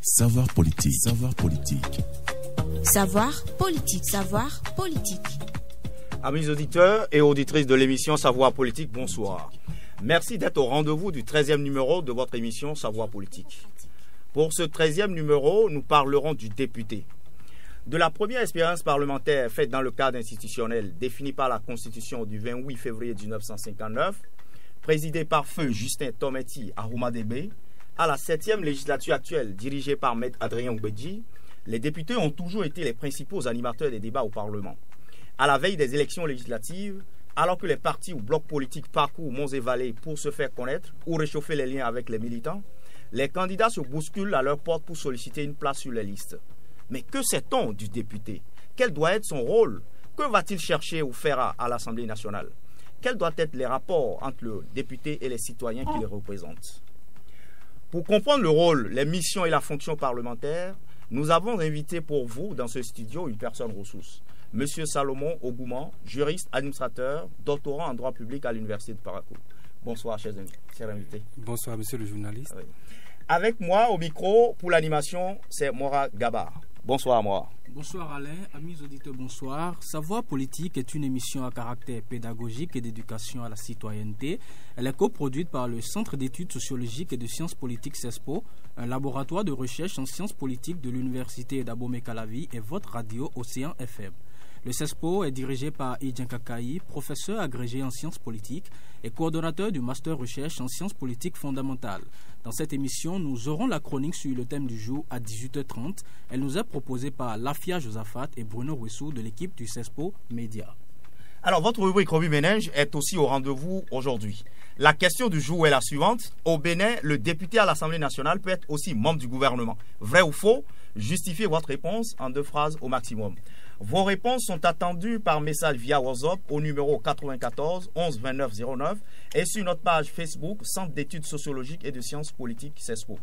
Savoir politique. Savoir politique. Savoir politique. Savoir politique. Amis auditeurs et auditrices de l'émission Savoir politique, bonsoir. Merci d'être au rendez-vous du 13e numéro de votre émission Savoir politique. Pour ce 13e numéro, nous parlerons du député. De la première expérience parlementaire faite dans le cadre institutionnel défini par la Constitution du 28 février 1959, présidée par feu Justin Tometi à Roumadébé, à la 7e législature actuelle dirigée par Maître Adrien Ogbedji, les députés ont toujours été les principaux animateurs des débats au Parlement. À la veille des élections législatives, alors que les partis ou blocs politiques parcourent monts et vallées pour se faire connaître ou réchauffer les liens avec les militants, les candidats se bousculent à leur porte pour solliciter une place sur les listes. Mais que sait-on du député? Quel doit être son rôle? Que va-t-il chercher ou faire à l'Assemblée nationale? Quels doivent être les rapports entre le député et les citoyens qui les représentent? Pour comprendre le rôle, les missions et la fonction parlementaire, nous avons invité pour vous dans ce studio une personne ressource. Monsieur Salomon Ogouman, juriste, administrateur, doctorant en droit public à l'Université de Parakou. Bonsoir, chers invités. Bonsoir, monsieur le journaliste. Oui. Avec moi au micro pour l'animation, c'est Mora Gabar. Bonsoir, Mora. Bonsoir Alain, amis auditeurs, bonsoir. Savoir politique est une émission à caractère pédagogique et d'éducation à la citoyenneté. Elle est coproduite par le Centre d'études sociologiques et de sciences politiques CESPO, un laboratoire de recherche en sciences politiques de l'Université d'Abomey-Calavi et votre radio Océan FM. Le CESPO est dirigé par Idjan Kakaï, professeur agrégé en sciences politiques et coordonnateur du master recherche en sciences politiques fondamentales. Dans cette émission, nous aurons la chronique sur le thème du jour à 18h30. Elle nous est proposée par Lafia Josaphat et Bruno Wessou de l'équipe du CESPO Média. Alors, votre rubrique Revue Ménage est aussi au rendez-vous aujourd'hui. La question du jour est la suivante. Au Bénin, le député à l'Assemblée nationale peut être aussi membre du gouvernement. Vrai ou faux? Justifiez votre réponse en 2 phrases au maximum. Vos réponses sont attendues par message via WhatsApp au numéro 94 11 29 09 et sur notre page Facebook Centre d'études sociologiques et de sciences politiques CESPO.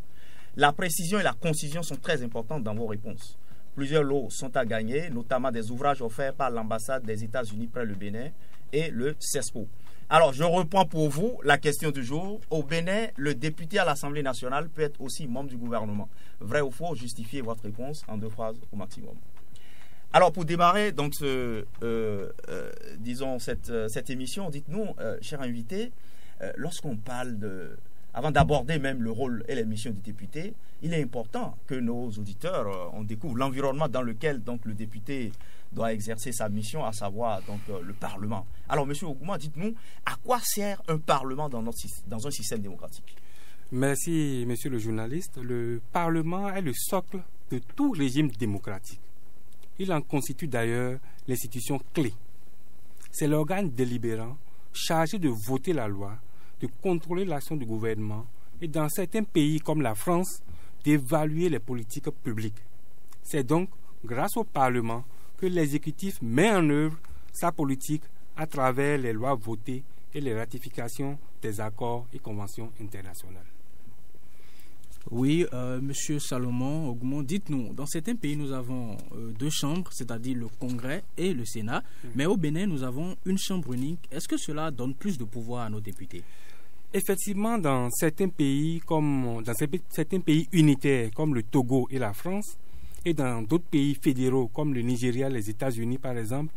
La précision et la concision sont très importantes dans vos réponses. Plusieurs lots sont à gagner, notamment des ouvrages offerts par l'ambassade des États-Unis près le Bénin et le CESPO. Alors, je reprends pour vous la question du jour. Au Bénin, le député à l'Assemblée nationale peut être aussi membre du gouvernement. Vrai ou faux? Justifiez votre réponse en 2 phrases au maximum. Alors, pour démarrer donc cette émission, dites-nous, chers invités, lorsqu'on parle avant d'aborder même le rôle et les missions du député, il est important que nos auditeurs on découvre l'environnement dans lequel donc le député doit exercer sa mission, à savoir donc le Parlement. Alors, monsieur Ogouman, dites-nous, à quoi sert un Parlement dans un système démocratique? Merci, monsieur le journaliste. Le Parlement est le socle de tout régime démocratique. Il en constitue d'ailleurs l'institution clé. C'est l'organe délibérant chargé de voter la loi, de contrôler l'action du gouvernement et, dans certains pays comme la France, d'évaluer les politiques publiques. C'est donc grâce au Parlement que l'exécutif met en œuvre sa politique à travers les lois votées et les ratifications des accords et conventions internationales. Oui, monsieur Salomon Ogouman, dites-nous, dans certains pays, nous avons 2 chambres, c'est-à-dire le Congrès et le Sénat, mais au Bénin, nous avons une chambre unique. Est-ce que cela donne plus de pouvoir à nos députés? Effectivement, dans certains pays unitaires comme le Togo et la France, et dans d'autres pays fédéraux comme le Nigeria, les États-Unis par exemple,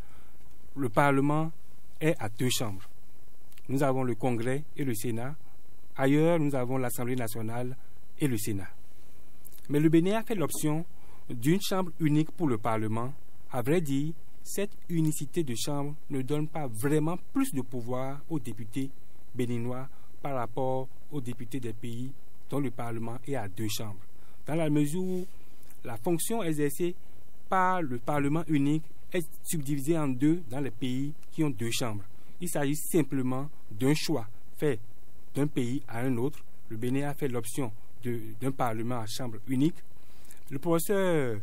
le Parlement est à 2 chambres. Nous avons le Congrès et le Sénat. Ailleurs, nous avons l'Assemblée nationale et le Sénat. Mais le Bénin a fait l'option d'une chambre unique pour le Parlement. À vrai dire, cette unicité de chambre ne donne pas vraiment plus de pouvoir aux députés béninois par rapport aux députés des pays dont le Parlement est à 2 chambres. Dans la mesure où la fonction exercée par le Parlement unique est subdivisée en 2 dans les pays qui ont 2 chambres. Il s'agit simplement d'un choix fait d'un pays à un autre. Le Bénin a fait l'option d'un Parlement à chambre unique. Le professeur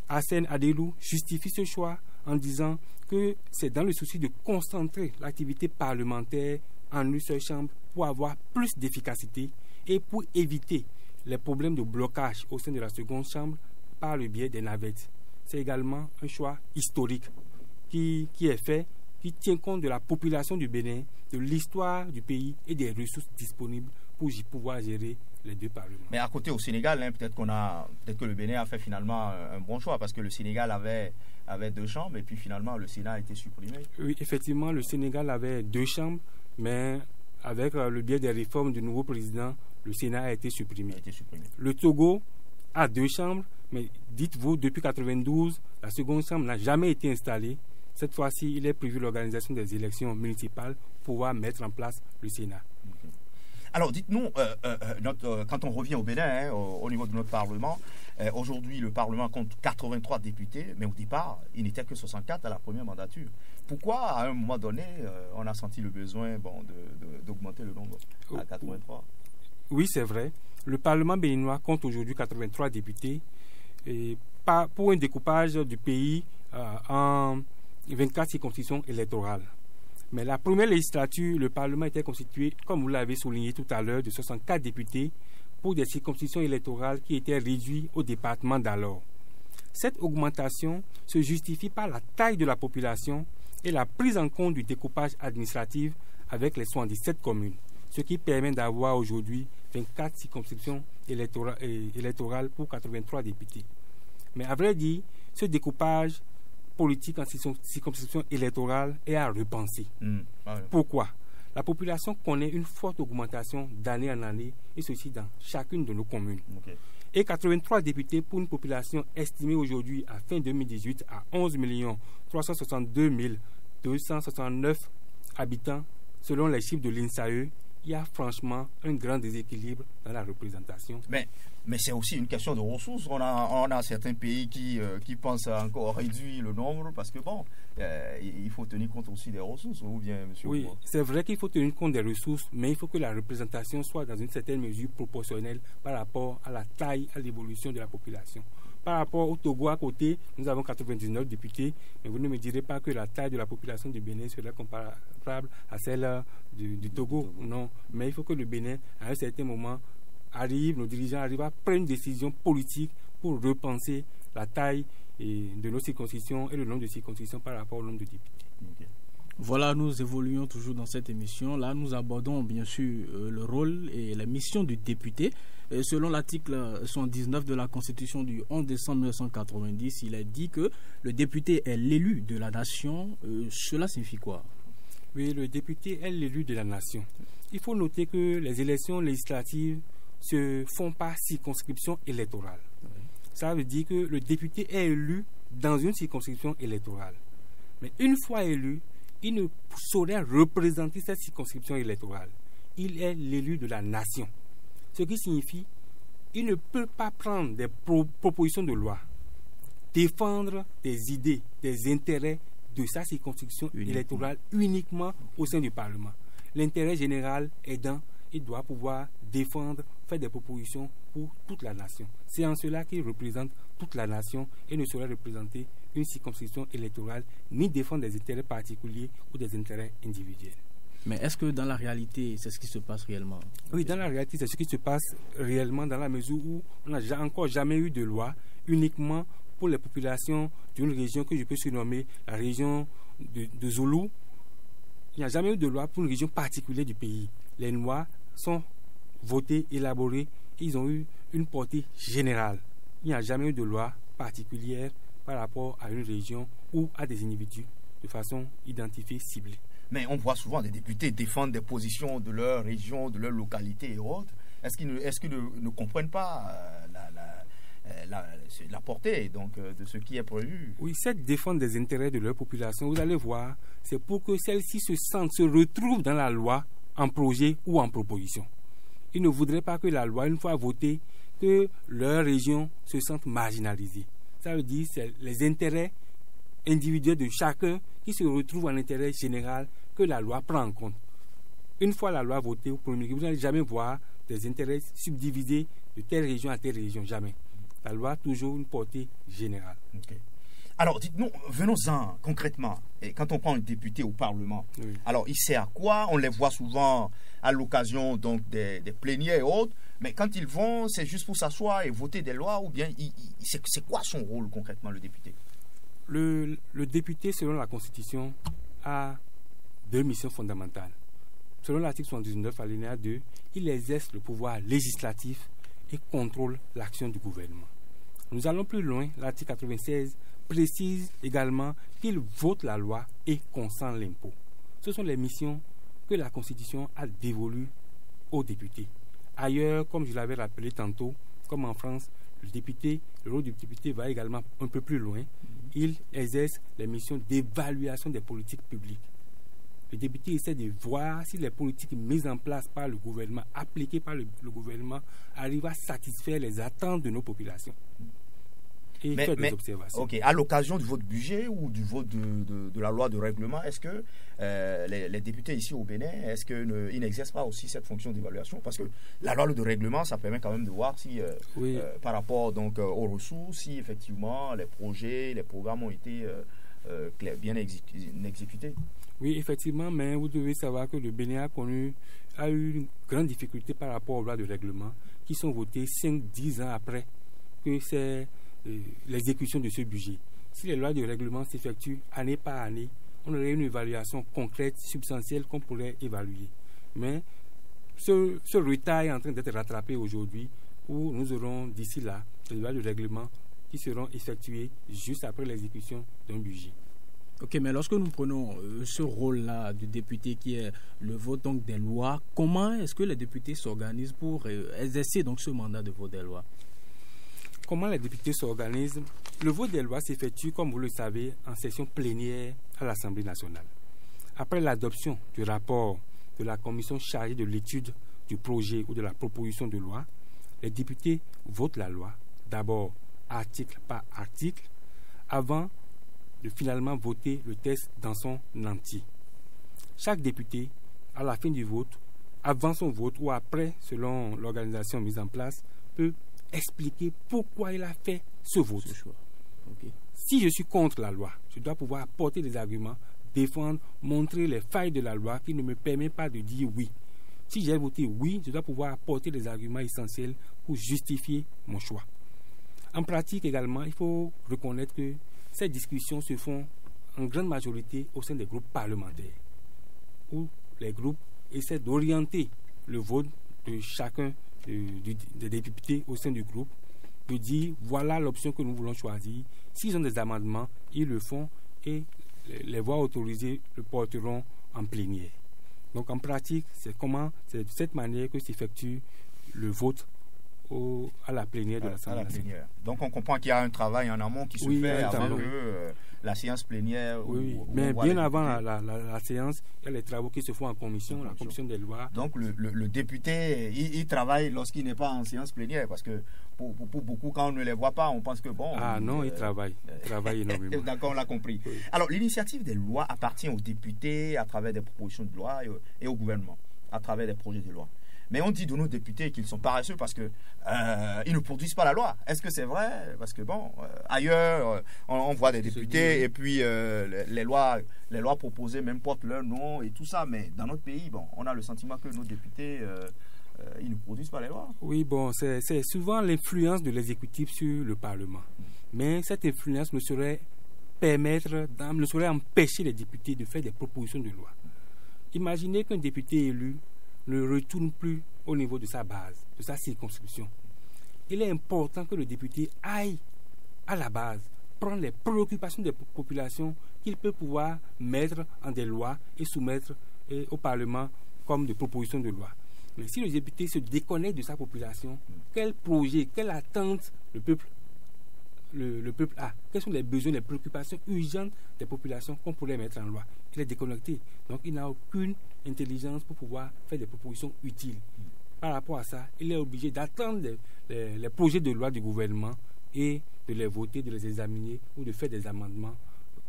Hassen Adelou justifie ce choix en disant que c'est dans le souci de concentrer l'activité parlementaire en une seule chambre pour avoir plus d'efficacité et pour éviter les problèmes de blocage au sein de la seconde chambre par le biais des navettes. C'est également un choix historique qui est fait, qui tient compte de la population du Bénin, de l'histoire du pays et des ressources disponibles pour pouvoir gérer les deux parlements. Mais à côté au Sénégal, peut-être que le Bénin a fait finalement un bon choix, parce que le Sénégal avait 2 chambres et puis finalement le Sénat a été supprimé. Oui, effectivement, le Sénégal avait 2 chambres, mais avec le biais des réformes du nouveau président, le Sénat a été supprimé. Le Togo a 2 chambres, mais dites-vous, depuis 1992, la seconde chambre n'a jamais été installée. Cette fois-ci, il est prévu l'organisation des élections municipales pour pouvoir mettre en place le Sénat. Okay. Alors, dites-nous, quand on revient au Bénin, au niveau de notre Parlement, aujourd'hui, le Parlement compte 83 députés, mais au départ, il n'était que 64 à la première mandature. Pourquoi, à un moment donné, on a senti le besoin d'augmenter le nombre à 83 ? Oui, c'est vrai. Le Parlement béninois compte aujourd'hui 83 députés et pour un découpage du pays en 24 circonscriptions électorales. Mais la première législature, le Parlement était constitué, comme vous l'avez souligné tout à l'heure, de 64 députés pour des circonscriptions électorales qui étaient réduites au département d'alors. Cette augmentation se justifie par la taille de la population et la prise en compte du découpage administratif avec les 77 communes, ce qui permet d'avoir aujourd'hui 24 circonscriptions électorales pour 83 députés. Mais à vrai dire, ce découpage politique en circonscription électorale est à repenser. Pourquoi ? La population connaît une forte augmentation d'année en année, et ceci dans chacune de nos communes. Okay. Et 83 députés pour une population estimée aujourd'hui à fin 2018 à 11 362 269 habitants, selon les chiffres de l'INSAE. Il y a franchement un grand déséquilibre dans la représentation. Mais c'est aussi une question de ressources. On a certains pays qui pensent à encore réduire le nombre parce que il faut tenir compte aussi des ressources, ou bien, monsieur? Oui, c'est vrai qu'il faut tenir compte des ressources, mais il faut que la représentation soit dans une certaine mesure proportionnelle par rapport à la taille, à l'évolution de la population. Par rapport au Togo à côté, nous avons 99 députés, mais vous ne me direz pas que la taille de la population du Bénin serait comparable à celle du Togo. Non, mais il faut que le Bénin, à un certain moment, nos dirigeants arrivent à prendre une décision politique pour repenser la taille de nos circonscriptions et le nombre de circonscriptions par rapport au nombre de députés. Okay. Voilà, nous évoluons toujours dans cette émission. Là, nous abordons bien sûr le rôle et la mission du député. Selon l'article 119 de la Constitution du 11 décembre 1990, il est dit que le député est l'élu de la nation. Cela signifie quoi? Oui, le député est l'élu de la nation. Il faut noter que les élections législatives se font par circonscription électorale. Ça veut dire que le député est élu dans une circonscription électorale. Mais une fois élu, il ne saurait représenter cette circonscription électorale. Il est l'élu de la nation. Ce qui signifie qu'il ne peut pas prendre des propositions de loi, défendre des idées, des intérêts de sa circonscription électorale uniquement au sein du Parlement. L'intérêt général aidant, il doit pouvoir défendre, faire des propositions pour toute la nation. C'est en cela qu'il représente toute la nation et ne saurait représenter une circonscription électorale ni défendre des intérêts particuliers ou des intérêts individuels. Mais est-ce que dans la réalité, c'est ce qui se passe réellement? Oui, dans la réalité, c'est ce qui se passe réellement dans la mesure où on n'a encore jamais eu de loi uniquement pour les populations d'une région que je peux surnommer la région de Zoulou. Il n'y a jamais eu de loi pour une région particulière du pays. Les lois sont votées, élaborées, ils ont eu une portée générale. Il n'y a jamais eu de loi particulière par rapport à une région ou à des individus de façon identifiée, ciblée. Mais on voit souvent des députés défendre des positions de leur région, de leur localité et autres. Est-ce qu'ils ne comprennent pas la portée de ce qui est prévu? Oui, cette défense des intérêts de leur population, vous allez voir, c'est pour que celle-ci se retrouve dans la loi en projet ou en proposition. Ils ne voudraient pas que la loi, une fois votée, que leur région se sente marginalisée. Ça veut dire que c'est les intérêts individuels de chacun qui se retrouvent en intérêt général que la loi prend en compte. Une fois la loi votée au premier, vous n'allez jamais voir des intérêts subdivisés de telle région à telle région, jamais. La loi a toujours une portée générale. Okay. Alors, dites-nous, venons-en concrètement. Et quand on prend un député au Parlement, oui. Alors il sert à quoi? On les voit souvent à l'occasion donc des plénières et autres, mais quand ils vont, c'est juste pour s'asseoir et voter des lois, ou bien c'est quoi son rôle concrètement, le député? Le député, selon la Constitution, a 2 missions fondamentales. selon l'article 79 alinéa 2, il exerce le pouvoir législatif et contrôle l'action du gouvernement. Nous allons plus loin, l'article 96 précise également qu'il vote la loi et consent l'impôt. Ce sont les missions que la Constitution a dévolues aux députés. Ailleurs, comme je l'avais rappelé tantôt, comme en France, le rôle du député va également un peu plus loin. Il exerce les missions d'évaluation des politiques publiques. Le député essaie de voir si les politiques mises en place par le gouvernement, appliquées par le gouvernement, arrivent à satisfaire les attentes de nos populations. Et faire des observations. Ok, à l'occasion du vote budget ou du vote de la loi de règlement, est-ce que les députés ici au Bénin, est-ce qu'ils n'exercent pas aussi cette fonction d'évaluation? Parce que la loi de règlement, ça permet quand même de voir si, par rapport donc, aux ressources, si effectivement les projets, les programmes ont été bien exécutés. Oui, effectivement, mais vous devez savoir que le Bénin a eu une grande difficulté par rapport aux lois de règlement qui sont votées 5-10 ans après que c'est l'exécution de ce budget. Si les lois de règlement s'effectuent année par année, on aurait une évaluation concrète, substantielle qu'on pourrait évaluer. Mais ce retard est en train d'être rattrapé aujourd'hui, où nous aurons d'ici là les lois de règlement qui seront effectuées juste après l'exécution d'un budget. Ok, mais lorsque nous prenons ce rôle-là du député qui est le vote donc des lois, comment est-ce que les députés s'organisent pour exercer donc ce mandat de vote des lois? Comment les députés s'organisent? Le vote des lois s'effectue, comme vous le savez, en session plénière à l'Assemblée nationale. Après l'adoption du rapport de la commission chargée de l'étude du projet ou de la proposition de loi, les députés votent la loi, d'abord article par article, avant de finalement voter le texte dans son entier. Chaque député, à la fin du vote, avant son vote ou après, selon l'organisation mise en place, peut expliquer pourquoi il a fait ce vote. Okay. Si je suis contre la loi, je dois pouvoir apporter des arguments, défendre, montrer les failles de la loi qui ne me permettent pas de dire oui. Si j'ai voté oui, je dois pouvoir apporter des arguments essentiels pour justifier mon choix. En pratique également, il faut reconnaître que ces discussions se font en grande majorité au sein des groupes parlementaires, où les groupes essaient d'orienter le vote de chacun des députés au sein du groupe, de dire voilà l'option que nous voulons choisir. S'ils ont des amendements, ils le font et les voix autorisées le porteront en plénière. Donc en pratique, c'est de cette manière que s'effectue le vote à la plénière de l'Assemblée nationale. Donc on comprend qu'il y a un travail en amont qui se fait avant que la séance plénière... Mais bien avant la séance, il y a les travaux qui se font en commission, la commission des lois. Donc le député, il travaille lorsqu'il n'est pas en séance plénière, parce que pour beaucoup, quand on ne les voit pas, on pense que bon... il travaille énormément. D'accord, on l'a compris. Oui. Alors l'initiative des lois appartient aux députés à travers des propositions de loi et au gouvernement à travers des projets de loi. Mais on dit de nos députés qu'ils sont paresseux parce qu'ils ne produisent pas la loi. Est-ce que c'est vrai? Parce que ailleurs, on voit des députés et puis les lois proposées même portent leur nom et tout ça. Mais dans notre pays, on a le sentiment que nos députés, ils ne produisent pas les lois. Oui, c'est souvent l'influence de l'exécutif sur le Parlement. Mais cette influence ne saurait empêcher les députés de faire des propositions de loi. Imaginez qu'un député élu ne retourne plus au niveau de sa base, de sa circonscription. Il est important que le député aille à la base, prendre les préoccupations des populations qu'il peut pouvoir mettre en des lois et soumettre au Parlement comme des propositions de loi. Mais si le député se déconnecte de sa population, quel projet, quelle attente le peuple a? Quels sont les besoins, les préoccupations urgentes des populations qu'on pourrait mettre en loi? Il est déconnecté. Donc il n'a aucune intelligence pour pouvoir faire des propositions utiles. Par rapport à ça, il est obligé d'attendre les projets de loi du gouvernement et de les voter, de les examiner ou de faire des amendements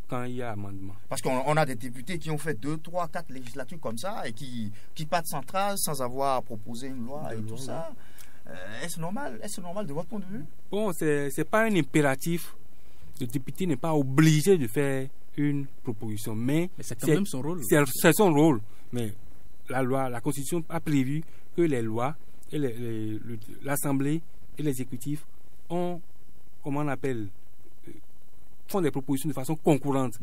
quand il y a amendement. Parce qu'on a des députés qui ont fait 2, 3, 4 législatures comme ça et qui partent sans trace, sans avoir proposé une loi et tout ça. Est-ce normal de votre point de vue? Bon, c'est pas un impératif. Le député n'est pas obligé de faire une proposition, mais c'est quand même son rôle. C'est son rôle. Mais la Constitution a prévu que les lois et l'Assemblée et l'exécutif font des propositions de façon concurrente.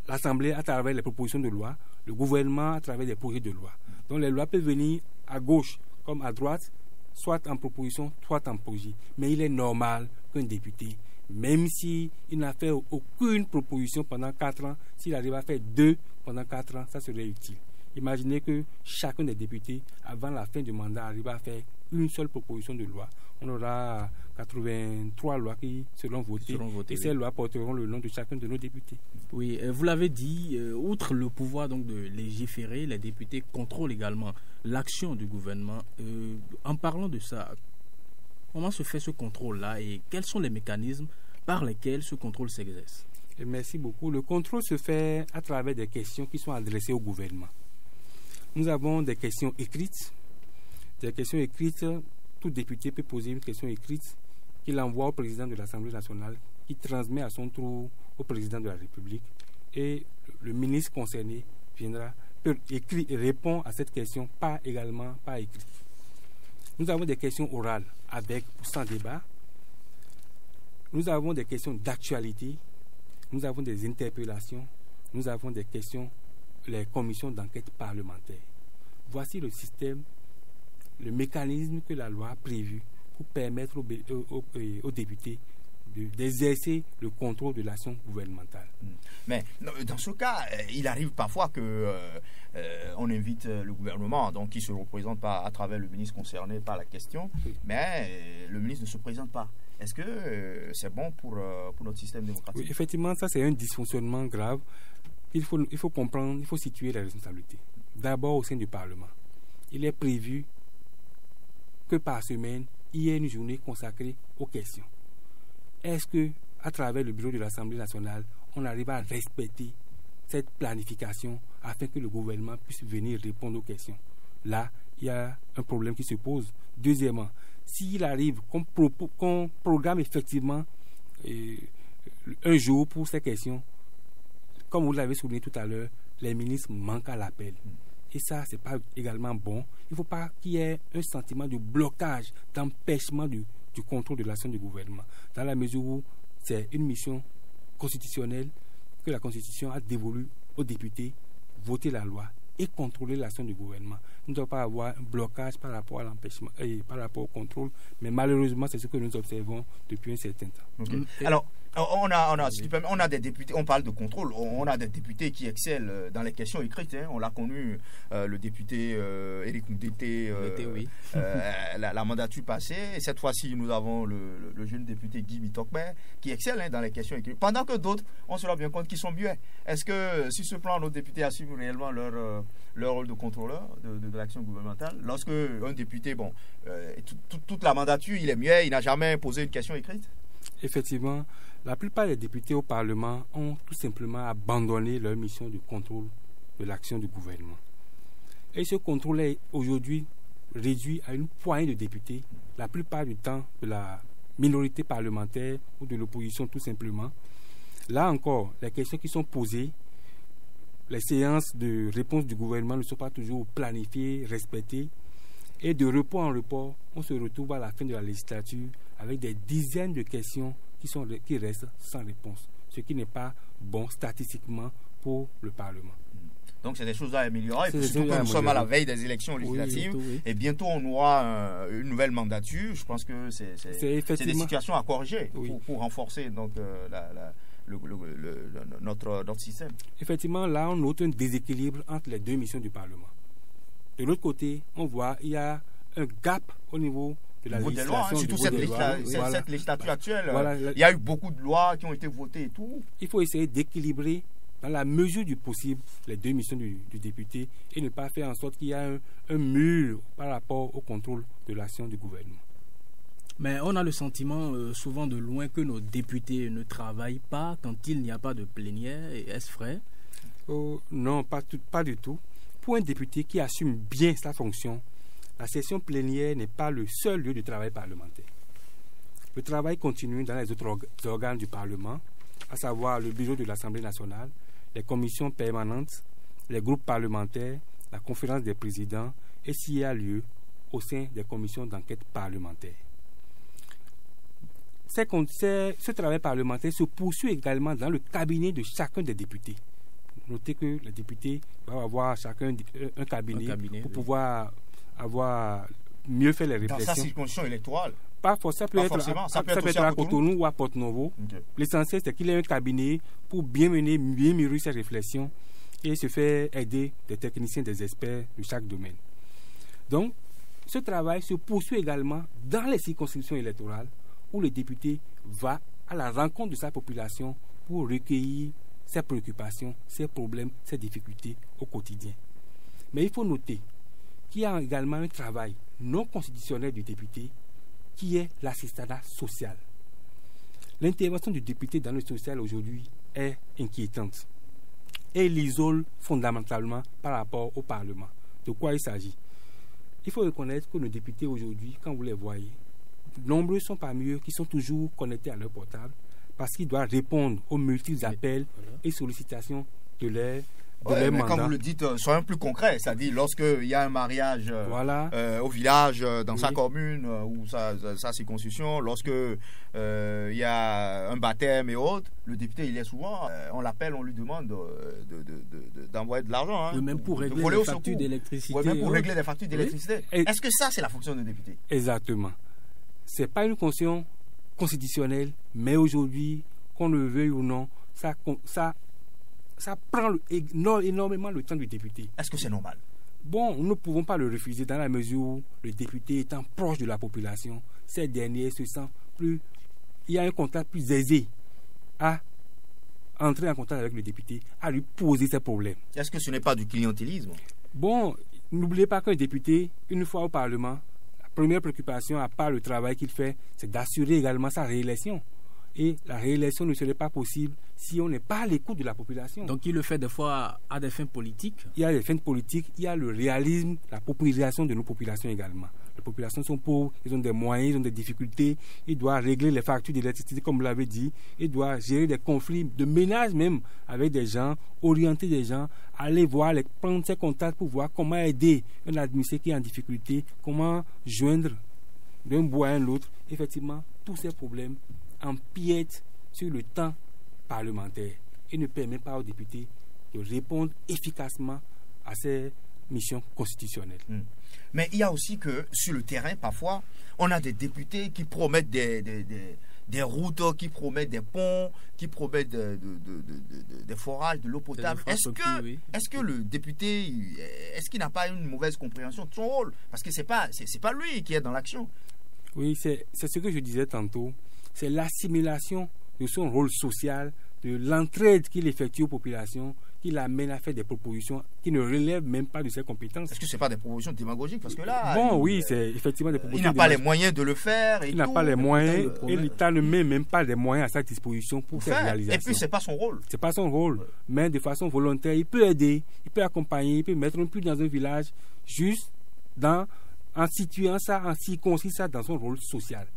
l'Assemblée à travers les propositions de loi, le gouvernement à travers des projets de loi. Donc les lois peuvent venir à gauche comme à droite, soit en proposition, soit en projet. Mais il est normal qu'un député, même s'il n'a fait aucune proposition pendant 4 ans, s'il arrive à faire 2 pendant 4 ans, ça serait utile. Imaginez que chacun des députés, avant la fin du mandat, arrive à faire une seule proposition de loi. On aura 83 lois qui seront votées et ces lois porteront le nom de chacun de nos députés. Oui, vous l'avez dit, outre le pouvoir donc de légiférer, les députés contrôlent également l'action du gouvernement. En parlant de ça, comment se fait ce contrôle-là et quels sont les mécanismes par lesquels ce contrôle s'exerce? Merci beaucoup. Le contrôle se fait à travers des questions qui sont adressées au gouvernement. Nous avons des questions écrites. Des questions écrites, tout député peut poser une question écrite qu'il envoie au président de l'Assemblée nationale, qui transmet à son tour au président de la République. Et le ministre concerné peut écrire et répond à cette question également par écrit. Nous avons des questions orales avec ou sans débat. Nous avons des questions d'actualité. Nous avons des interpellations. Nous avons des questions, les commissions d'enquête parlementaire. Voici le système, le mécanisme que la loi a prévu pour permettre aux députés d'exercer le contrôle de l'action gouvernementale. Mais dans ce cas, il arrive parfois que on invite le gouvernement, donc qui se représente pas à travers le ministre concerné par la question, oui. Mais le ministre ne se présente pas. Est-ce que c'est bon pour notre système démocratique? Oui, effectivement, ça c'est un dysfonctionnement grave. Il faut comprendre, il faut situer les responsabilités. D'abord au sein du Parlement. Il est prévu que par semaine, il y ait une journée consacrée aux questions. Est-ce que, à travers le bureau de l'Assemblée nationale, on arrive à respecter cette planification afin que le gouvernement puisse venir répondre aux questions? Là, il y a un problème qui se pose. Deuxièmement, s'il arrive qu'on programme effectivement un jour pour ces questions, comme vous l'avez souligné tout à l'heure, les ministres manquent à l'appel. Et ça, ce n'est pas également bon. Il ne faut pas qu'il y ait un sentiment de blocage, d'empêchement du contrôle de l'action du gouvernement. Dans la mesure où c'est une mission constitutionnelle que la Constitution a dévolue aux députés, voter la loi et contrôler l'action du gouvernement. Il ne doit pas avoir un blocage par rapport à l'empêchement et par rapport au contrôle, mais malheureusement, c'est ce que nous observons depuis un certain temps. Okay. Alors, on a des députés, on parle de contrôle, on a des députés qui excellent dans les questions écrites. Hein. On l'a connu, le député Éric Ndete, oui. la mandature passée. Et cette fois-ci, nous avons le jeune député Guy Mitokbe qui excelle dans les questions écrites. Pendant que d'autres, on se rend bien compte qu'ils sont muets. Est-ce que, sur ce plan, nos députés assument réellement leur rôle de contrôleur de l'action gouvernementale? Lorsque un député, toute la mandature, il est muet, il n'a jamais posé une question écrite? Effectivement, la plupart des députés au Parlement ont tout simplement abandonné leur mission de contrôle de l'action du gouvernement. Et ce contrôle est aujourd'hui réduit à une poignée de députés, la plupart du temps de la minorité parlementaire ou de l'opposition tout simplement. Là encore, les questions qui sont posées, les séances de réponse du gouvernement ne sont pas toujours planifiées, respectées. Et de report en report, on se retrouve à la fin de la législature avec des dizaines de questions qui restent sans réponse, ce qui n'est pas bon statistiquement pour le Parlement. Donc c'est des choses à améliorer, surtout que nous sommes à la veille des élections législatives, oui. Et bientôt on aura une nouvelle mandature. Je pense que c'est des situations à corriger, oui. pour renforcer donc, notre système. Effectivement, là on note un déséquilibre entre les deux missions du Parlement. De l'autre côté, on voit qu'il y a un gap au niveau de la législation. Surtout cette législature actuelle. Voilà. Il y a eu beaucoup de lois qui ont été votées et tout. Il faut essayer d'équilibrer dans la mesure du possible les deux missions du député et ne pas faire en sorte qu'il y ait un mur par rapport au contrôle de l'action du gouvernement. Mais on a le sentiment souvent de loin que nos députés ne travaillent pas quand il n'y a pas de plénière. Est-ce vrai? Non, pas du tout. Pour un député qui assume bien sa fonction, la session plénière n'est pas le seul lieu de travail parlementaire. Le travail continue dans les autres organes du Parlement, à savoir le bureau de l'Assemblée nationale, les commissions permanentes, les groupes parlementaires, la conférence des présidents et s'il y a lieu au sein des commissions d'enquête parlementaire. Ce travail parlementaire se poursuit également dans le cabinet de chacun des députés. noter que les députés doivent avoir chacun un cabinet pour pouvoir mieux faire les réflexions. Dans sa circonscription électorale? Pas forcément. Ça peut être à Cotonou ou à Porto-Novo. Okay. L'essentiel, c'est qu'il ait un cabinet pour bien mûrir ses réflexions et se faire aider des techniciens, des experts de chaque domaine. Donc, ce travail se poursuit également dans les circonscriptions électorales où le député va à la rencontre de sa population pour recueillir ses préoccupations, ses problèmes, ses difficultés au quotidien. Mais il faut noter qu'il y a également un travail non constitutionnel du député qui est l'assistanat social. L'intervention du député dans le social aujourd'hui est inquiétante et l'isole fondamentalement par rapport au Parlement. De quoi il s'agit? Il faut reconnaître que nos députés aujourd'hui, quand vous les voyez, nombreux sont parmi eux qui sont toujours connectés à leur portable parce qu'ils doivent répondre aux multiples appels et sollicitations de leur mandat. Quand vous le dites, soyons plus concret, c'est-à-dire lorsqu'il y a un mariage au village, dans sa commune ou sa circonscription, lorsque il y a un baptême et autres, le député, il est souvent, on l'appelle, on lui demande d'envoyer de l'argent. Hein, même pour régler les factures d'électricité. Même pour régler les factures d'électricité. Est-ce que ça, c'est la fonction d'un député? Exactement. Ce n'est pas une fonction constitutionnelle, mais aujourd'hui, qu'on le veuille ou non, ça prend énormément le temps du député. Est-ce que c'est normal? Bon, nous ne pouvons pas le refuser dans la mesure où le député étant proche de la population, ces derniers se sentent plus... Il y a un contact plus aisé à entrer en contact avec le député, à lui poser ses problèmes. Est-ce que ce n'est pas du clientélisme? Bon, n'oubliez pas qu'un député, une fois au Parlement, la première préoccupation, à part le travail qu'il fait, c'est d'assurer également sa réélection. Et la réélection ne serait pas possible si on n'est pas à l'écoute de la population. Donc il le fait des fois à des fins politiques? Il y a des fins politiques, il y a le réalisme, la paupérisation de nos populations également. Les populations sont pauvres, ils ont des moyens, ils ont des difficultés, ils doivent régler les factures d'électricité comme vous l'avez dit, ils doivent gérer des conflits de ménage même avec des gens, orienter des gens, aller voir, prendre ses contacts pour voir comment aider un administré qui est en difficulté, comment joindre d'un bout à l'autre. Effectivement, tous ces problèmes empiète sur le temps parlementaire et ne permet pas aux députés de répondre efficacement à ces missions constitutionnelles. Mais il y a aussi que sur le terrain, parfois, on a des députés qui promettent des routes, qui promettent des ponts, qui promettent des forages, de l'eau potable. Est-ce que le député, est-ce qu'il n'a pas une mauvaise compréhension de son rôle? Parce que c'est pas lui qui est dans l'action. Oui, c'est ce que je disais tantôt. C'est l'assimilation de son rôle social, de l'entraide qu'il effectue aux populations, qui l'amène à faire des propositions qui ne relèvent même pas de ses compétences. Est-ce que ce n'est pas des propositions démagogiques? Parce que là, c'est effectivement des propositions. Il n'a pas les moyens de le faire. Il n'a pas les moyens et l'État ne met même pas les moyens à sa disposition pour faire réalisation. Et puis, ce n'est pas son rôle. Ce n'est pas son rôle. Mais de façon volontaire, il peut aider, il peut accompagner, il peut mettre un puits dans un village juste en situant ça, en circonscrivant ça dans son rôle social.